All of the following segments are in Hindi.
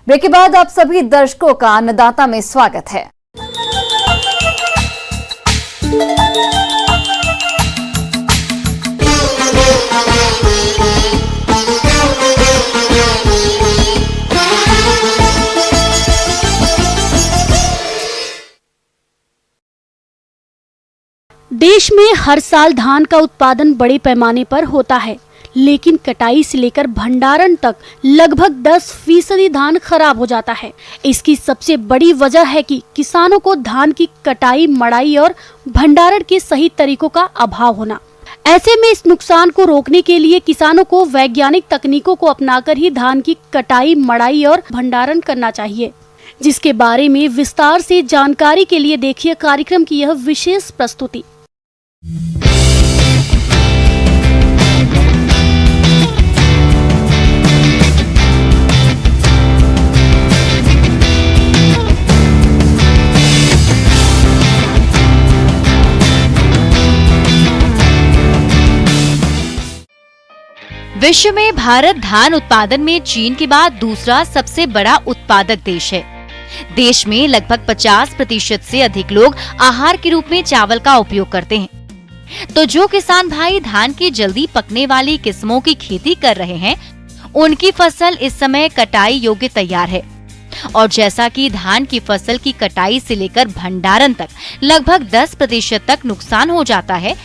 ब्रेक के बाद आप सभी दर्शकों का अन्नदाता में स्वागत है। देश में हर साल धान का उत्पादन बड़े पैमाने पर होता है, लेकिन कटाई से लेकर भंडारण तक लगभग 10% धान खराब हो जाता है। इसकी सबसे बड़ी वजह है कि किसानों को धान की कटाई, मड़ाई और भंडारण के सही तरीकों का अभाव होना। ऐसे में इस नुकसान को रोकने के लिए किसानों को वैज्ञानिक तकनीकों को अपनाकर ही धान की कटाई, मड़ाई और भंडारण करना चाहिए, जिसके बारे में विस्तार से जानकारी के लिए देखिए कार्यक्रम की यह विशेष प्रस्तुति। विश्व में भारत धान उत्पादन में चीन के बाद दूसरा सबसे बड़ा उत्पादक देश है। देश में लगभग 50% से अधिक लोग आहार के रूप में चावल का उपयोग करते हैं। तो जो किसान भाई धान की जल्दी पकने वाली किस्मों की खेती कर रहे हैं, उनकी फसल इस समय कटाई योग्य तैयार है। और जैसा कि धान की फसल की कटाई से लेकर भंडारण तक लगभग 10% तक नुकसान हो जाता है,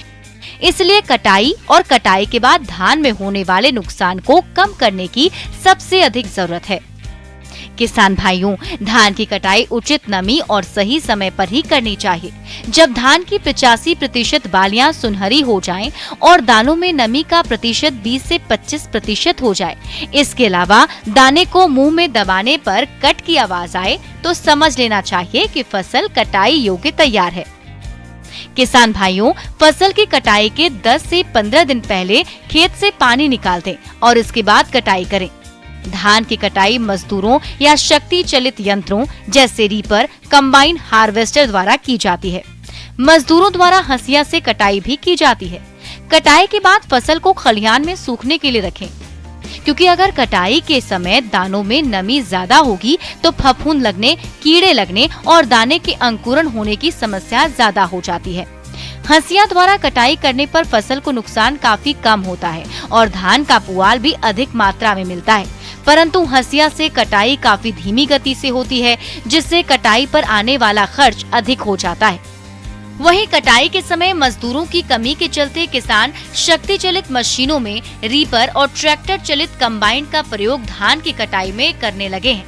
इसलिए कटाई और कटाई के बाद धान में होने वाले नुकसान को कम करने की सबसे अधिक जरूरत है। किसान भाइयों, धान की कटाई उचित नमी और सही समय पर ही करनी चाहिए। जब धान की 85% बालियां सुनहरी हो जाएं और दानों में नमी का प्रतिशत 20 से 25% हो जाए, इसके अलावा दाने को मुंह में दबाने पर कट की आवाज आए, तो समझ लेना चाहिए कि फसल कटाई योग्य तैयार है। किसान भाइयों, फसल की कटाई के 10 से 15 दिन पहले खेत से पानी निकाल दें और इसके बाद कटाई करें। धान की कटाई मजदूरों या शक्ति चलित यंत्रों जैसे रीपर, कंबाइन हार्वेस्टर द्वारा की जाती है। मजदूरों द्वारा हंसिया से कटाई भी की जाती है। कटाई के बाद फसल को खलिहान में सूखने के लिए रखें, क्योंकि अगर कटाई के समय दानों में नमी ज्यादा होगी तो फफूंद लगने, कीड़े लगने और दाने के अंकुरण होने की समस्या ज्यादा हो जाती है। हंसिया द्वारा कटाई करने पर फसल को नुकसान काफी कम होता है और धान का पुआल भी अधिक मात्रा में मिलता है, परंतु हंसिया से कटाई काफी धीमी गति से होती है, जिससे कटाई पर आने वाला खर्च अधिक हो जाता है। वहीं कटाई के समय मजदूरों की कमी के चलते किसान शक्ति चलित मशीनों में रीपर और ट्रैक्टर चलित कंबाइन का प्रयोग धान की कटाई में करने लगे हैं,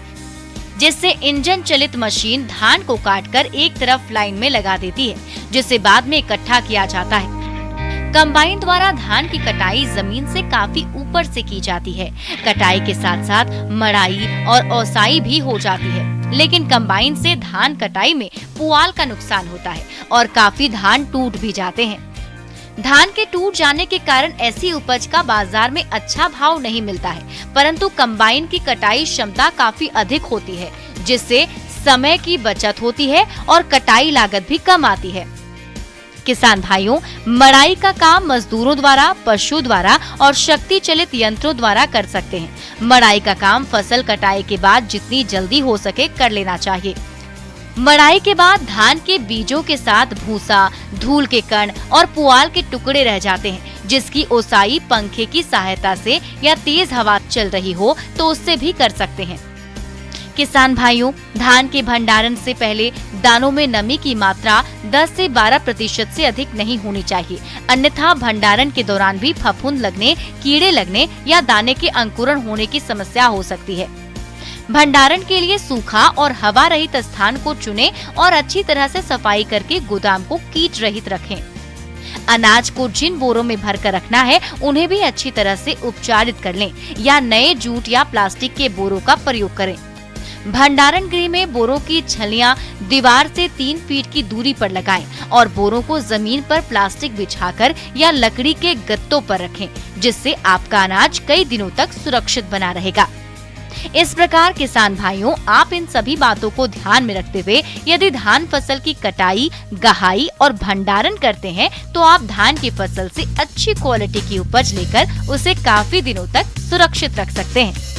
जिससे इंजन चलित मशीन धान को काटकर एक तरफ लाइन में लगा देती है, जिसे बाद में इकट्ठा किया जाता है। कंबाइन द्वारा धान की कटाई जमीन से काफी ऊपर से की जाती है। कटाई के साथ साथ मड़ाई और ओसाई भी हो जाती है, लेकिन कंबाइन से धान कटाई में पुआल का नुकसान होता है और काफी धान टूट भी जाते हैं। धान के टूट जाने के कारण ऐसी उपज का बाजार में अच्छा भाव नहीं मिलता है, परंतु कंबाइन की कटाई क्षमता काफी अधिक होती है, जिससे समय की बचत होती है और कटाई लागत भी कम आती है। किसान भाइयों, मड़ाई का काम मजदूरों द्वारा, पशु द्वारा और शक्ति चलित यंत्रों द्वारा कर सकते हैं। मड़ाई का काम फसल कटाई के बाद जितनी जल्दी हो सके कर लेना चाहिए। मड़ाई के बाद धान के बीजों के साथ भूसा, धूल के कण और पुआल के टुकड़े रह जाते हैं, जिसकी ओसाई पंखे की सहायता से या तेज हवा चल रही हो तो उससे भी कर सकते हैं। किसान भाइयों, धान के भंडारण से पहले दानों में नमी की मात्रा 10 से 12% से अधिक नहीं होनी चाहिए, अन्यथा भंडारण के दौरान भी फफूंद लगने, कीड़े लगने या दाने के अंकुरण होने की समस्या हो सकती है। भंडारण के लिए सूखा और हवा रहित स्थान को चुनें और अच्छी तरह से सफाई करके गोदाम को कीट रहित रखें। अनाज को जिन बोरों में भरकर रखना है, उन्हें भी अच्छी तरह से उपचारित कर लें या नए जूट या प्लास्टिक के बोरों का प्रयोग करें। भंडारण गृह में बोरों की छलियां दीवार से 3 फीट की दूरी पर लगाएं और बोरों को जमीन पर प्लास्टिक बिछाकर या लकड़ी के गत्तों पर रखें, जिससे आपका अनाज कई दिनों तक सुरक्षित बना रहेगा। इस प्रकार किसान भाइयों, आप इन सभी बातों को ध्यान में रखते हुए यदि धान फसल की कटाई, गहाई और भंडारण करते हैं, तो आप धान की फसल से अच्छी क्वालिटी की उपज लेकर उसे काफी दिनों तक सुरक्षित रख सकते हैं।